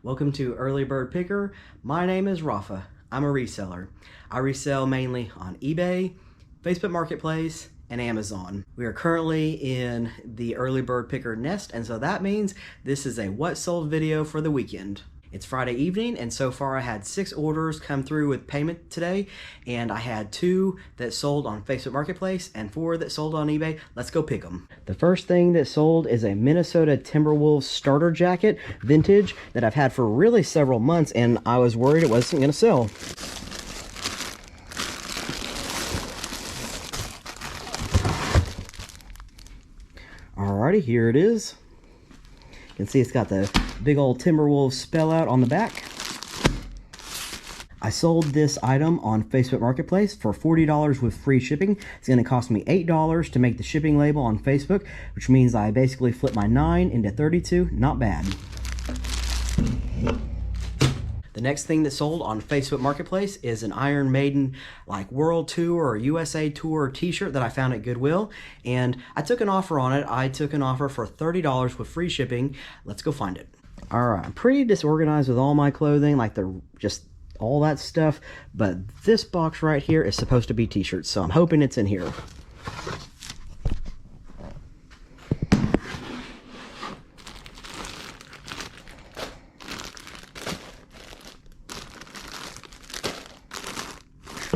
Welcome to Early Bird Picker. My name is Rafa. I'm a reseller. I resell mainly on eBay, Facebook Marketplace, and Amazon. We are currently in the Early Bird Picker nest, and so that means this is a what sold video for the weekend. It's Friday evening, and so far I had 6 orders come through with payment today, and I had 2 that sold on Facebook Marketplace and 4 that sold on eBay. Let's go pick them. The first thing that sold is a Minnesota Timberwolves starter jacket, vintage, that I've had for really several months, and I was worried it wasn't going to sell. Alrighty, here it is. You can see it's got the big old Timberwolves spell out on the back. I sold this item on Facebook Marketplace for $40 with free shipping. It's going to cost me $8 to make the shipping label on Facebook, which means I basically flipped my 9 into 32. Not bad. The next thing that sold on Facebook Marketplace is an Iron Maiden like World Tour or USA Tour t-shirt that I found at Goodwill, and I took an offer on it. I took an offer for $30 with free shipping. Let's go find it. Alright, I'm pretty disorganized with all my clothing, like just all that stuff, but this box right here is supposed to be t-shirts, so I'm hoping it's in here.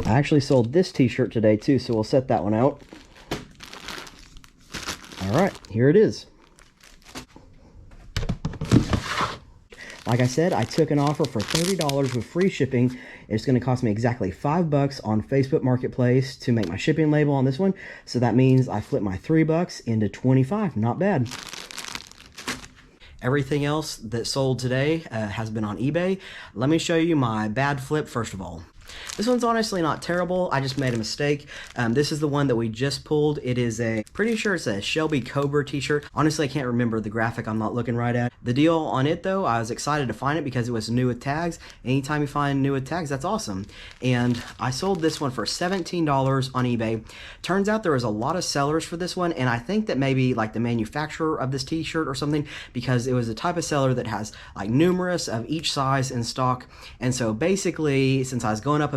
I actually sold this t-shirt today too, so we'll set that one out. Alright, here it is. Like I said, I took an offer for $30 with free shipping. It's going to cost me exactly $5 on Facebook Marketplace to make my shipping label on this one. So that means I flipped my $3 into $25. Not bad. Everything else that sold today has been on eBay. Let me show you my bad flip first of all. This one's honestly not terrible. I just made a mistake. This is the one that we just pulled. It is pretty sure it's a Shelby Cobra t-shirt. Honestly, I can't remember the graphic. I'm not looking right at. The deal on it though, I was excited to find it because it was new with tags. Anytime you find new with tags, that's awesome. And I sold this one for $17 on eBay. Turns out there was a lot of sellers for this one, and I think that maybe like the manufacturer of this t-shirt or something, because it was a type of seller that has like numerous of each size in stock. And so basically, since I was going up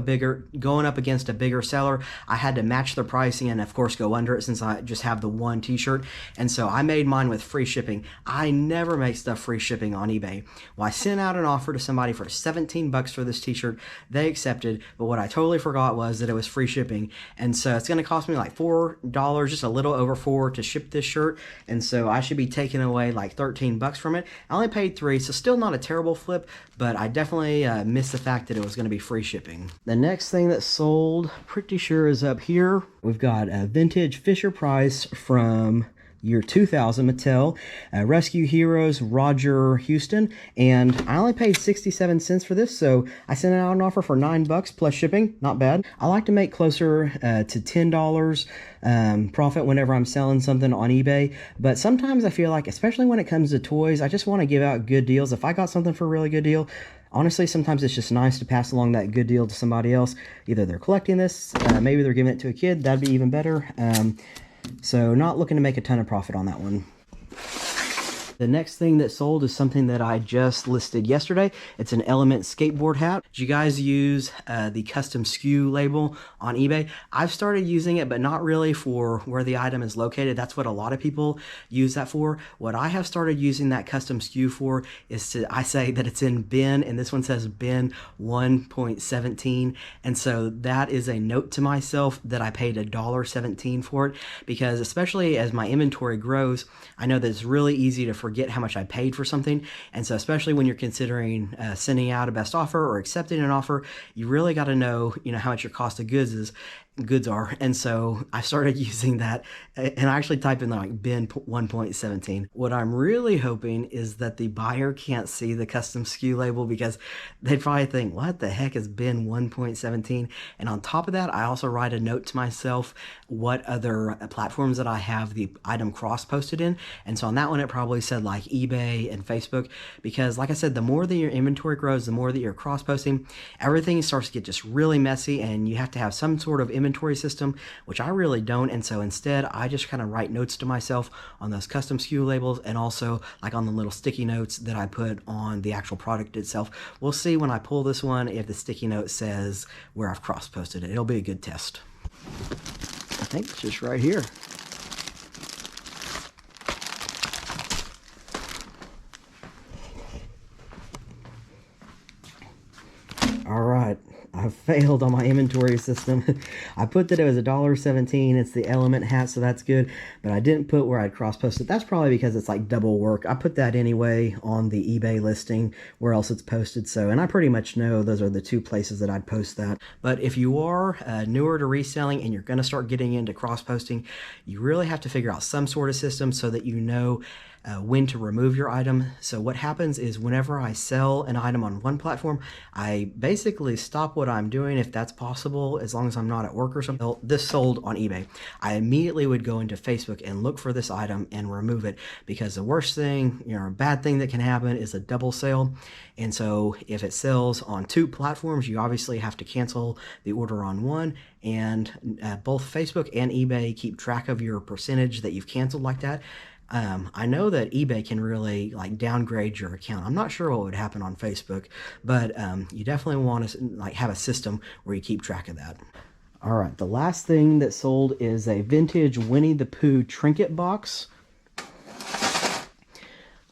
against a bigger seller, I had to match their pricing and of course go under it since I just have the one t-shirt. And so I made mine with free shipping. I never make stuff free shipping on eBay. Well, I sent out an offer to somebody for 17 bucks for this t-shirt. They accepted, but what I totally forgot was that it was free shipping. And so it's going to cost me like $4, just a little over $4 to ship this shirt. And so I should be taking away like 13 bucks from it. I only paid $3, so still not a terrible flip, but I definitely missed the fact that it was going to be free shipping. The next thing that sold, pretty sure is up here. We've got a vintage Fisher Price from year 2000 Mattel, Rescue Heroes Roger Houston, and I only paid 67 cents for this, so I sent out an offer for $9 plus shipping. Not bad. I like to make closer to $10 profit whenever I'm selling something on eBay, but sometimes I feel like, especially when it comes to toys, I just want to give out good deals. If I got something for a really good deal, honestly, sometimes it's just nice to pass along that good deal to somebody else. Either they're collecting this, maybe they're giving it to a kid. That'd be even better. So not looking to make a ton of profit on that one. The next thing that sold is something that I just listed yesterday. It's an Element skateboard hat. Did you guys use the custom SKU label on eBay? I've started using it, but not really for where the item is located. That's what a lot of people use that for. What I have started using that custom SKU for is I say that it's in bin, and this one says bin 1.17. And so that is a note to myself that I paid $1.17 for it, because especially as my inventory grows, I know that it's really easy to forget how much I paid for something. And so especially when you're considering sending out a best offer or accepting an offer, you really got to know, how much your cost of goods are. And so I started using that, and I actually typed in like bin 1.17. What I'm really hoping is that the buyer can't see the custom SKU label, because they'd probably think, what the heck is bin 1.17? And on top of that, I also write a note to myself what other platforms that I have the item cross posted in. And so on that one, it probably said like eBay and Facebook, because like I said, the more that your inventory grows, the more that you're cross posting, everything starts to get just really messy, and you have to have some sort of inventory inventory system, which I really don't. And so instead, I just kind of write notes to myself on those custom SKU labels, and also like on the little sticky notes that I put on the actual product itself. We'll see when I pull this one if the sticky note says where I've cross-posted it. It'll be a good test. I think it's just right here. All right, I failed on my inventory system. I put that it was $1.17. It's the Element hat, so that's good. But I didn't put where I'd cross-posted. That's probably because it's like double work. I put that anyway on the eBay listing where else it's posted. So, and I pretty much know those are the two places that I'd post that. But if you are newer to reselling and you're going to start getting into cross-posting, you really have to figure out some sort of system so that you know when to remove your item. So what happens is whenever I sell an item on one platform, I basically stop what I'm doing, if that's possible, as long as I'm not at work or something. This sold on eBay. I immediately would go into Facebook and look for this item and remove it, because the worst thing, a bad thing that can happen is a double sale. And so if it sells on two platforms, you obviously have to cancel the order on one, and both Facebook and eBay keep track of your percentage that you've canceled like that. I know that eBay can really like downgrade your account. I'm not sure what would happen on Facebook, but you definitely want to like have a system where you keep track of that. All right, the last thing that sold is a vintage Winnie the Pooh trinket box.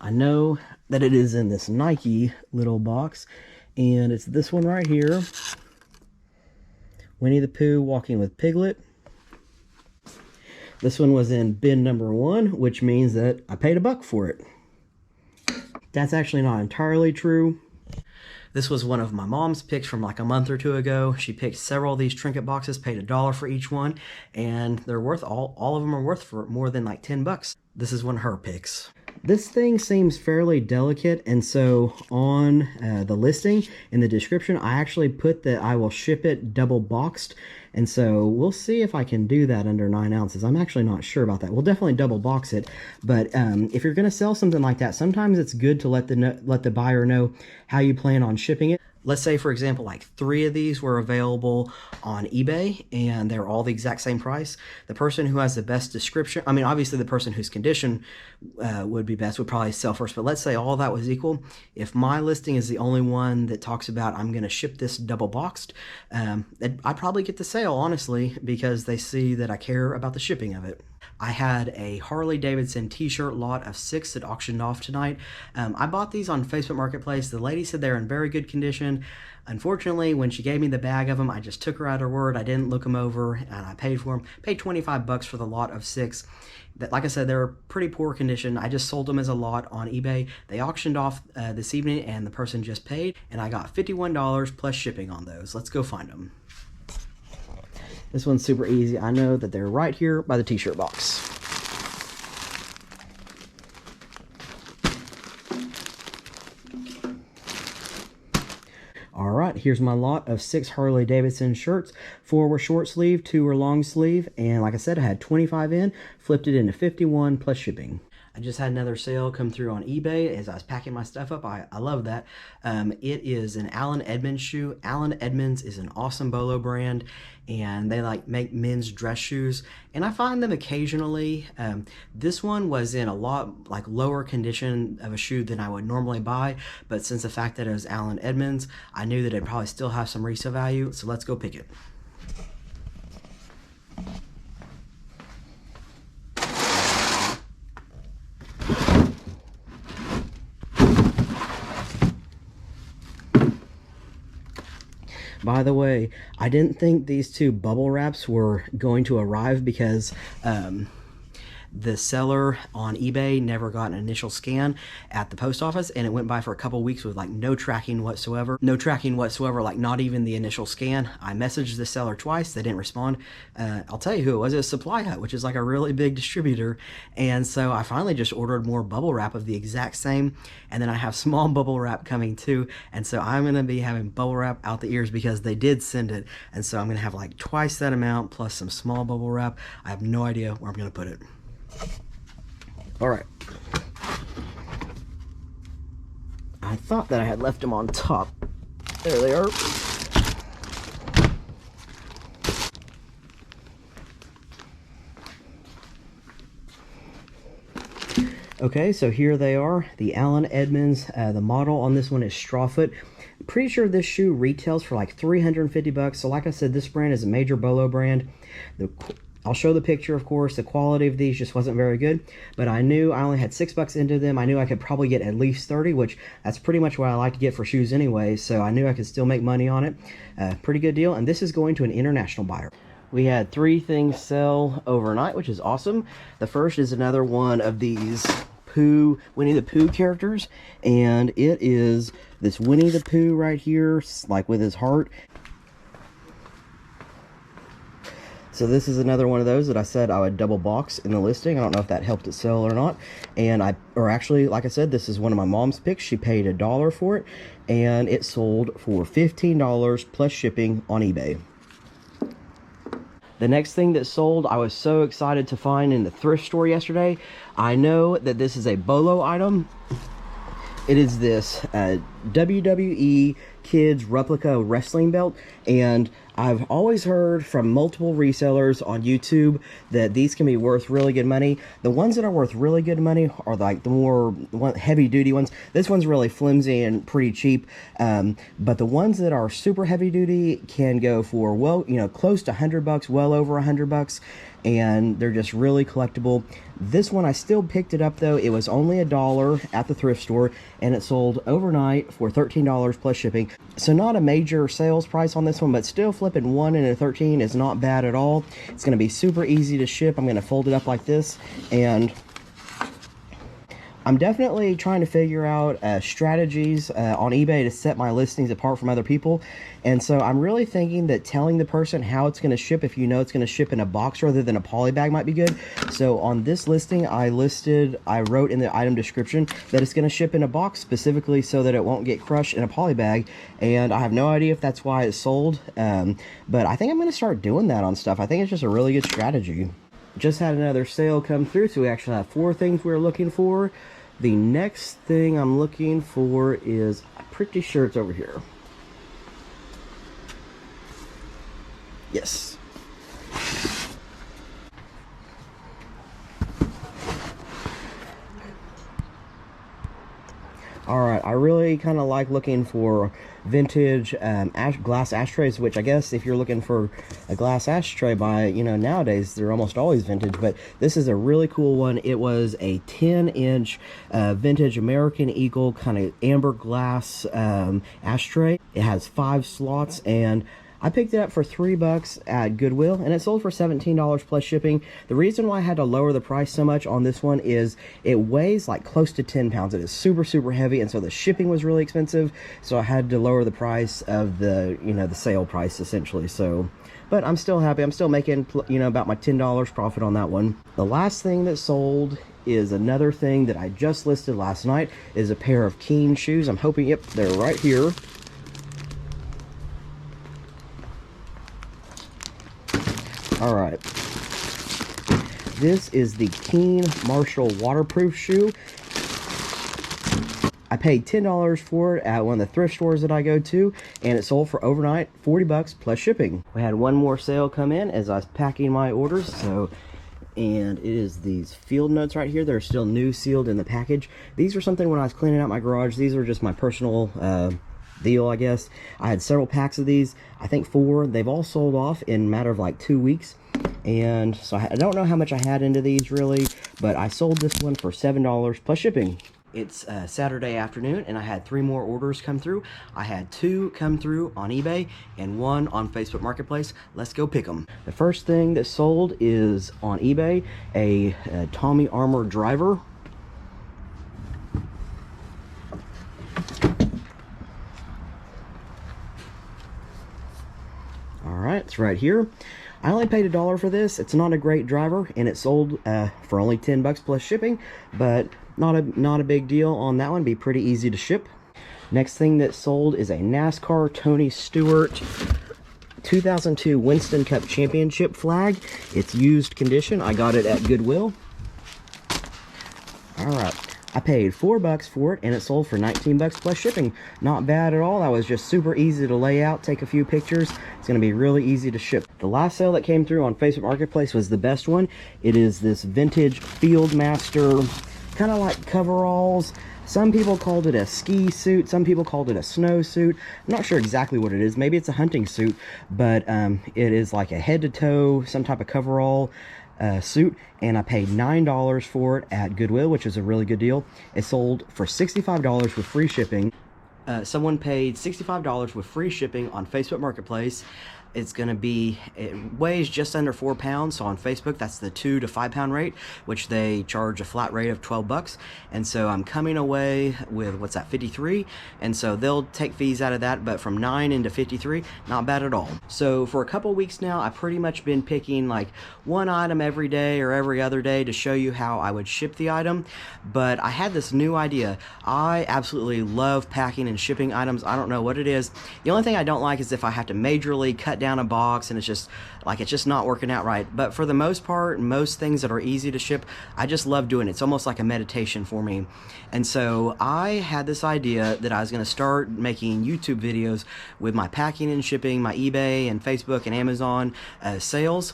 I know that it is in this Nike little box, and it's this one right here. Winnie the Pooh walking with Piglet. This one was in bin number 1, which means that I paid $1 for it. That's actually not entirely true. This was one of my mom's picks from like a month or two ago. She picked several of these trinket boxes, paid $1 for each one, and they're worth, all of them are worth for more than like $10. This is one of her picks. This thing seems fairly delicate, and so on the listing, in the description, I actually put that I will ship it double boxed, and so we'll see if I can do that under 9 ounces. I'm actually not sure about that. We'll definitely double box it, but if you're going to sell something like that, sometimes it's good to let the buyer know how you plan on shipping it. Let's say, for example, like 3 of these were available on eBay and they're all the exact same price. The person who has the best description, I mean, obviously the person whose condition would be best would probably sell first, but let's say all that was equal. If my listing is the only one that talks about I'm going to ship this double boxed, I'd probably get the sale, honestly, because they see that I care about the shipping of it. I had a Harley Davidson t-shirt lot of 6 that auctioned off tonight. I bought these on Facebook Marketplace. The lady said they're in very good condition. Unfortunately, when she gave me the bag of them, I just took her at her word. I didn't look them over, and I paid for them. Paid $25 for the lot of 6. That, like I said, they're pretty poor condition. I just sold them as a lot on eBay. They auctioned off this evening, and the person just paid, and I got $51 plus shipping on those. Let's go find them. This one's super easy. I know that they're right here by the t-shirt box. All right, here's my lot of 6 Harley Davidson shirts. 4 were short sleeve, 2 were long sleeve, and like I said, I had 25 in, flipped it into 51 plus shipping. I just had another sale come through on eBay as I was packing my stuff up. I love that. It is an Allen Edmonds shoe. Allen Edmonds is an awesome Bolo brand, and they like make men's dress shoes, and I find them occasionally. This one was in a lot like lower condition of a shoe than I would normally buy, but since the fact that it was Allen Edmonds, I knew that it'd probably still have some resale value, so let's go pick it. By the way, I didn't think these 2 bubble wraps were going to arrive because the seller on eBay never got an initial scan at the post office, and it went by for a couple weeks with like no tracking whatsoever. No tracking whatsoever, like not even the initial scan. I messaged the seller twice, they didn't respond. I'll tell you who it was. It was Supply Hut, which is like a really big distributor, and so I finally just ordered more bubble wrap of the exact same, and then I have small bubble wrap coming too, and so I'm going to be having bubble wrap out the ears because they did send it, and so I'm going to have like twice that amount plus some small bubble wrap. I have no idea where I'm going to put it. All right. I thought that I had left them on top. There they are. Okay, so here they are, the Allen Edmonds. The model on this one is Strawfoot. Pretty sure this shoe retails for like 350 bucks. So like I said, this brand is a major Bolo brand. I'll show the picture, of course. The quality of these just wasn't very good, but I knew I only had $6 into them. I knew I could probably get at least 30, which that's pretty much what I like to get for shoes anyway. So I knew I could still make money on it. Pretty good deal. And this is going to an international buyer. We had 3 things sell overnight, which is awesome. The first is another one of these Winnie the Pooh characters, and it is this Winnie the Pooh right here, like with his heart. So this is another one of those that I said I would double box in the listing. I don't know if that helped it sell or not. And actually, like I said, this is one of my mom's picks. She paid $1 for it, and it sold for $15 plus shipping on eBay. The next thing that sold, I was so excited to find in the thrift store yesterday. I know that this is a Bolo item. It is this WWE Kids replica wrestling belt, and I've always heard from multiple resellers on YouTube that these can be worth really good money. The ones that are worth really good money are like the more heavy duty ones. This one's really flimsy and pretty cheap, but the ones that are super heavy duty can go for, well, you know, close to $100, well over $100, and they're just really collectible. This one, I still picked it up though. It was only $1 at the thrift store, and it sold overnight for $13 plus shipping. So not a major sales price on this one, but still flipping 1 and a 13 is not bad at all. It's going to be super easy to ship. I'm going to fold it up like this, and I'm definitely trying to figure out strategies on eBay to set my listings apart from other people. And so I'm really thinking that telling the person how it's going to ship, if you know it's going to ship in a box rather than a poly bag, might be good. So on this listing, I wrote in the item description that it's going to ship in a box specifically so that it won't get crushed in a poly bag. And I have no idea if that's why it sold, but I think I'm going to start doing that on stuff. I think it's just a really good strategy. Just had another sale come through, so we actually have 4 things we're looking for. The next thing I'm looking for is, I'm pretty sure it's over here. Yes. Alright, I really kind of like looking for vintage glass ashtrays, which I guess if you're looking for a glass ashtray nowadays, they're almost always vintage, but this is a really cool one. It was a 10-inch vintage American Eagle kind of amber glass ashtray. It has 5 slots, and I picked it up for $3 at Goodwill, and it sold for $17 plus shipping. The reason why I had to lower the price so much on this one is it weighs like close to 10 pounds. It is super, super heavy, and so the shipping was really expensive, so I had to lower the price of the sale price, essentially. So, but I'm still happy. I'm still making, about my $10 profit on that one. The last thing that sold is another thing that I just listed last night, is a pair of Keen shoes. I'm hoping, yep, they're right here. All right, this is the Keen Marshall waterproof shoe. I paid $10 for it at one of the thrift stores that I go to, and it sold for overnight $40 plus shipping. We had one more sale come in as I was packing my orders, and it is these field notes right here. They're still new, sealed in the package. These are something when I was cleaning out my garage. These are just my personal deal, I guess. I had several packs of these, I think 4. They've all sold off in a matter of like 2 weeks, and so I don't know how much I had into these really, but I sold this one for $7 plus shipping. It's Saturday afternoon, and I had 3 more orders come through. I had 2 come through on eBay and 1 on Facebook Marketplace. Let's go pick them. The first thing that sold is on eBay, a Tommy Armour driver. Alright, it's right here. I only paid $1 for this. It's not a great driver, and it sold for only $10 plus shipping, but not a big deal on that one. Be pretty easy to ship. Next thing that sold is a NASCAR Tony Stewart 2002 Winston Cup Championship flag. It's used condition. I got it at Goodwill. Alright, I paid $4 for it, and it sold for $19 plus shipping. Not bad at all. That was just super easy to lay out, take a few pictures. It's going to be really easy to ship. The last sale that came through on Facebook Marketplace was the best one. It is this vintage Fieldmaster kind of like coveralls. Some people called it a ski suit, some people called it a snow suit. I'm not sure exactly what it is. Maybe it's a hunting suit, but it is like a head to toe, some type of coverall suit, and I paid $9 for it at Goodwill, which is a really good deal. It sold for $65 with free shipping. Someone paid $65 with free shipping on Facebook Marketplace. It's going to be, it weighs just under 4 pounds. So on Facebook, that's the 2 to 5 pound rate, which they charge a flat rate of 12 bucks. And so I'm coming away with, what's that, 53. And so they'll take fees out of that, but from 9 into 53, not bad at all. So for a couple weeks now, I've pretty much been picking like one item every day or every other day to show you how I would ship the item. But I had this new idea. I absolutely love packing and shipping items. I don't know what it is. The only thing I don't like is if I have to majorly cut down a box and it's just not working out right. But for the most part, most things that are easy to ship, I just love doing it. It's almost like a meditation for me. And so I had this idea that I was going to start making YouTube videos with my packing and shipping, my eBay and Facebook and Amazon sales.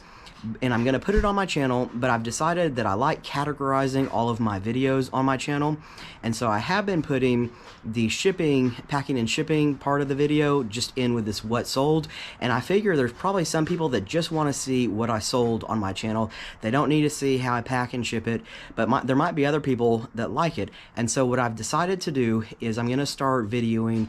And I'm going to put it on my channel, but I've decided that I like categorizing all of my videos on my channel. And so I have been putting the shipping, packing and shipping part of the video just in with this what sold. And I figure there's probably some people that just want to see what I sold on my channel. They don't need to see how I pack and ship it, but there might be other people that like it. And so what I've decided to do is I'm going to start videoing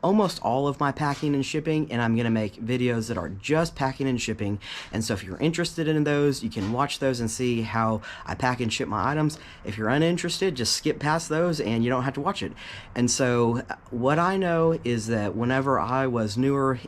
almost all of my packing and shipping, and I'm going to make videos that are just packing and shipping. And so if you're interested in those, you can watch those and see how I pack and ship my items. If you're uninterested, just skip past those and you don't have to watch it. And so what I know is that whenever I was newer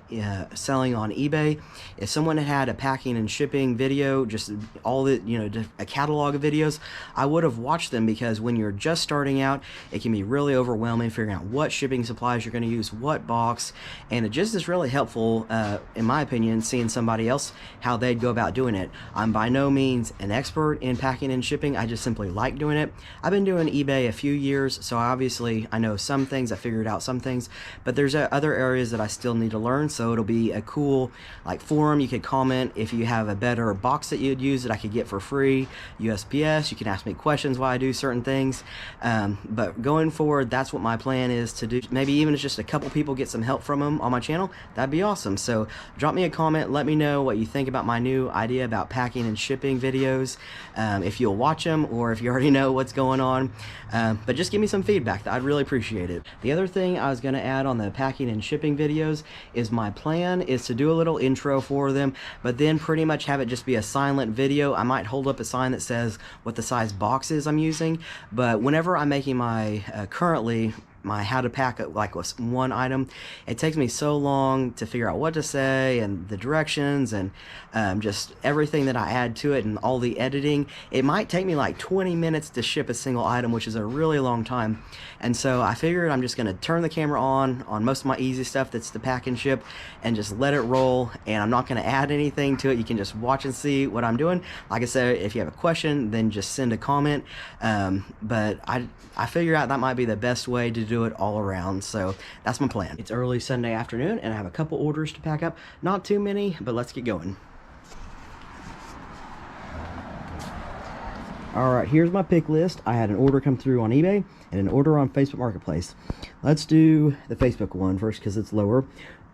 selling on eBay, if someone had a packing and shipping video, just all the, just a catalog of videos, I would have watched them, because when you're just starting out, it can be really overwhelming figuring out what shipping supplies you're going to use, what box, and it just is really helpful, in my opinion, seeing somebody else how they'd go about doing it. I'm by no means an expert in packing and shipping. I just simply like doing it. I've been doing eBay a few years, so obviously I know some things, I figured out some things, but there's other areas that I still need to learn. So it'll be a cool like forum. You could comment if you have a better box that you'd use that I could get for free, USPS. You can ask me questions while I do certain things, but going forward, that's what my plan is to do. Maybe even if just a couple people get some help from them on my channel, that'd be awesome. So drop me a comment, let me know what you think about my new idea about packing and shipping videos, if you'll watch them or if you already know what's going on, but just give me some feedback. I'd really appreciate it. The other thing I was going to add on the packing and shipping videos is my plan is to do a little intro for them, but then pretty much have it just be a silent video. I might hold up a sign that says what the size box is I'm using, but whenever I'm making my currently my how to pack like one item, it takes me so long to figure out what to say and the directions and just everything that I add to it and all the editing. It might take me like 20 minutes to ship a single item, which is a really long time. And so I figured I'm just going to turn the camera on most of my easy stuff that's the pack and ship and just let it roll, and I'm not going to add anything to it. You can just watch and see what I'm doing. Like I said, if you have a question, then just send a comment, but I figure out that might be the best way to do it all around. So that's my plan. It's early Sunday afternoon and I have a couple orders to pack up. Not too many, but let's get going. Alright, here's my pick list. I had an order come through on eBay and an order on Facebook Marketplace. Let's do the Facebook one first because it's lower.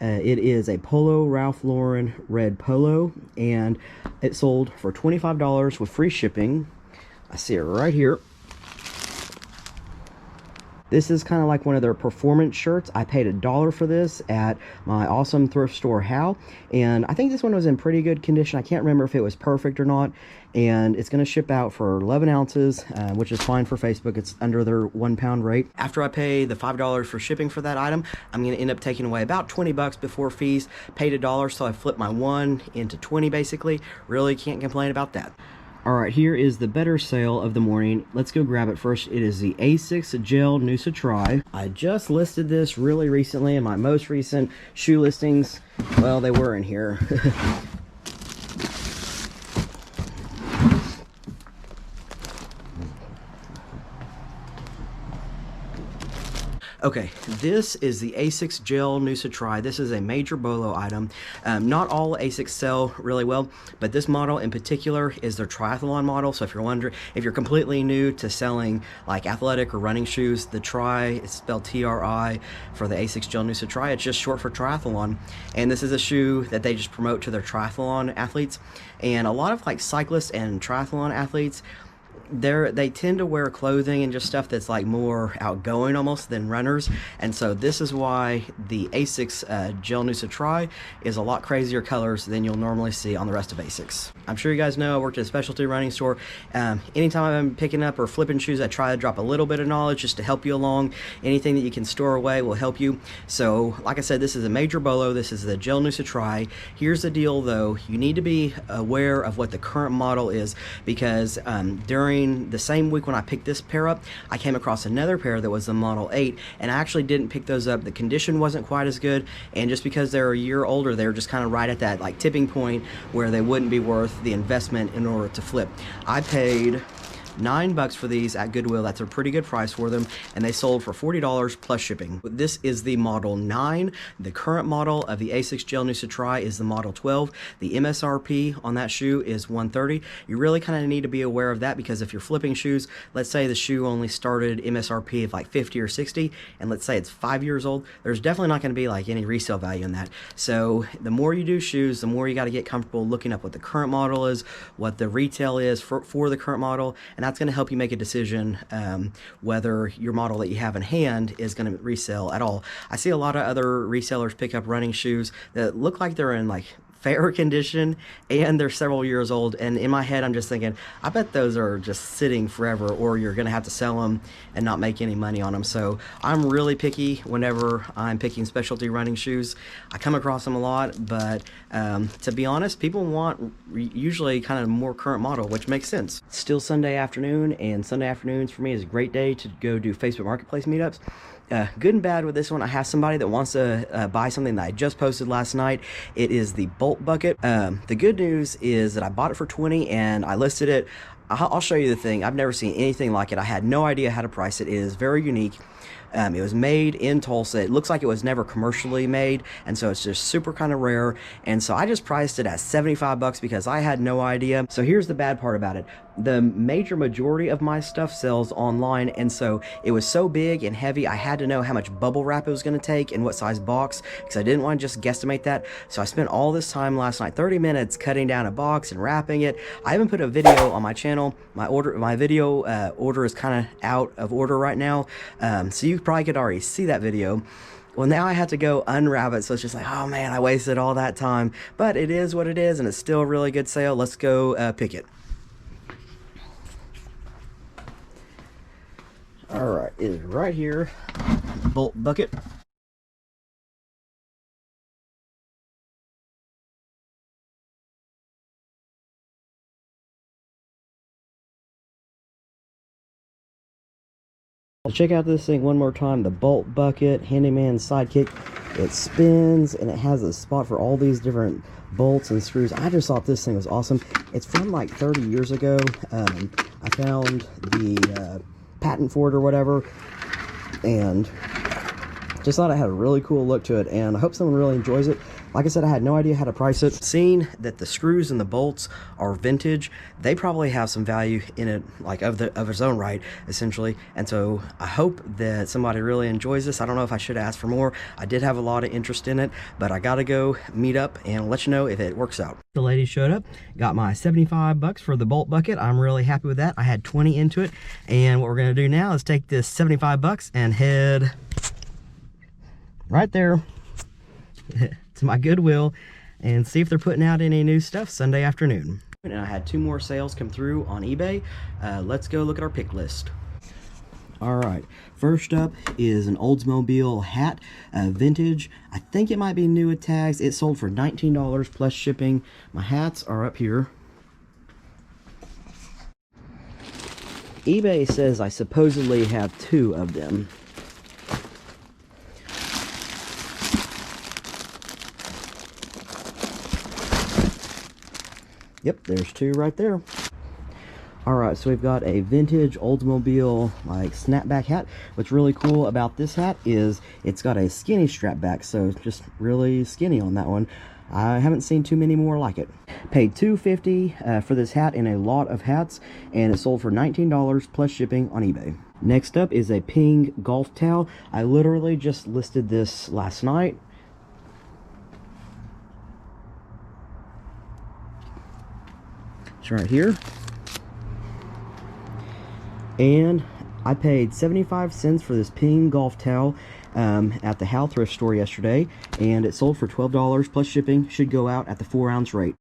It is a Polo Ralph Lauren red polo, and it sold for $25 with free shipping. I see it right here. This is kind of like one of their performance shirts. I paid $1 for this at my awesome thrift store, How, and I think this one was in pretty good condition. I can't remember if it was perfect or not, and it's going to ship out for 11 ounces, which is fine for Facebook. It's under their 1 pound rate. After I pay the $5 for shipping for that item, I'm going to end up taking away about 20 bucks before fees. Paid $1, so I flipped my 1 into 20 basically. Really can't complain about that. Alright, here is the better sale of the morning. Let's go grab it first. It is the A6 Gel Noosa Tri. I just listed this really recently in my most recent shoe listings. Well, they were in here. Okay, this is the Asics Gel Noosa Tri. This is a major bolo item. Not all Asics sell really well, but this model in particular is their triathlon model. So if you're wondering, if you're completely new to selling like athletic or running shoes, the Tri is spelled T-R-I for the Asics Gel Noosa Tri. It's just short for triathlon, and this is a shoe that they just promote to their triathlon athletes. And a lot of like cyclists and triathlon athletes, they tend to wear clothing and just stuff that's like more outgoing almost than runners, and so this is why the Asics Gel Noosa Tri is a lot crazier colors than you'll normally see on the rest of Asics. I'm sure you guys know I worked at a specialty running store. Anytime I'm picking up or flipping shoes, I try to drop a little bit of knowledge just to help you along. Anything that you can store away will help you. So like I said, this is a major bolo. This is the Gel Noosa Tri. Here's the deal though, you need to be aware of what the current model is, because during the same week when I picked this pair up, I came across another pair that was the Model 8, and I actually didn't pick those up. The condition wasn't quite as good, and just because they're a year older, they're just kind of right at that like tipping point where they wouldn't be worth the investment in order to flip. I paid $9 for these at Goodwill. That's a pretty good price for them, and they sold for $40 plus shipping. This is the Model 9. The current model of the Asics Gel Noosa Tri is the Model 12. The MSRP on that shoe is $130. You really kind of need to be aware of that, because if you're flipping shoes, let's say the shoe only started MSRP of like 50 or 60, and let's say it's 5 years old, there's definitely not going to be like any resale value in that. So the more you do shoes, the more you got to get comfortable looking up what the current model is, what the retail is for the current model, and that's going to help you make a decision whether your model that you have in hand is going to resell at all. I see a lot of other resellers pick up running shoes that look like they're in like fair condition and they're several years old, and in my head I'm just thinking, I bet those are just sitting forever, or you're gonna have to sell them and not make any money on them. So I'm really picky whenever I'm picking specialty running shoes. I come across them a lot, but to be honest, people want usually kind of more current model, which makes sense. It's still Sunday afternoon, and Sunday afternoons for me is a great day to go do Facebook Marketplace meetups. Good and bad with this one. I have somebody that wants to buy something that I just posted last night. It is the bolt bucket. The good news is that I bought it for $20 and I listed it. I'll show you the thing. I've never seen anything like it. I had no idea how to price it. It is very unique. It was made in Tulsa. It looks like it was never commercially made, and so it's just super kind of rare. And so I just priced it at $75 because I had no idea. So here's the bad part about it. The major majority of my stuff sells online, and so it was so big and heavy, I had to know how much bubble wrap it was going to take and what size box, because I didn't want to just guesstimate that. So I spent all this time last night, 30 minutes, cutting down a box and wrapping it. I haven't put a video on my channel. My video order is kind of out of order right now, so you probably could already see that video. Well, now I have to go unwrap it, so it's just like, oh man, I wasted all that time. But it is what it is, and it's still a really good sale. Let's go pick it. All right, it is right here, bolt bucket. Check out this thing one more time, the bolt bucket, handyman sidekick. It spins and it has a spot for all these different bolts and screws. I just thought this thing was awesome. It's from like 30 years ago. I found the patent for it or whatever, and just thought it had a really cool look to it, and I hope someone really enjoys it. Like I said, I had no idea how to price it. Seeing that the screws and the bolts are vintage, they probably have some value in it, like of its own right, essentially. And so I hope that somebody really enjoys this. I don't know if I should ask for more. I did have a lot of interest in it, but I gotta go meet up and let you know if it works out. The lady showed up, got my $75 for the bolt bucket. I'm really happy with that. I had 20 into it, and what we're gonna do now is take this $75 and head right there to my Goodwill and see if they're putting out any new stuff Sunday afternoon. And I had 2 more sales come through on eBay. Let's go look at our pick list. All right, first up is an Oldsmobile hat, vintage. I think it might be new with tags. It sold for $19 plus shipping. My hats are up here. eBay says I supposedly have 2 of them. Yep, there's 2 right there. Alright, so we've got a vintage Oldsmobile like snapback hat. What's really cool about this hat is it's got a skinny strap back, so just really skinny on that one. I haven't seen too many more like it. Paid $2.50 for this hat in a lot of hats, and it sold for $19 plus shipping on eBay. Next up is a ping golf towel. I literally just listed this last night. It's right here. And I paid 75 cents for this ping golf towel at the Howe thrift store yesterday, and it sold for $12 plus shipping. Should go out at the 4-ounce rate.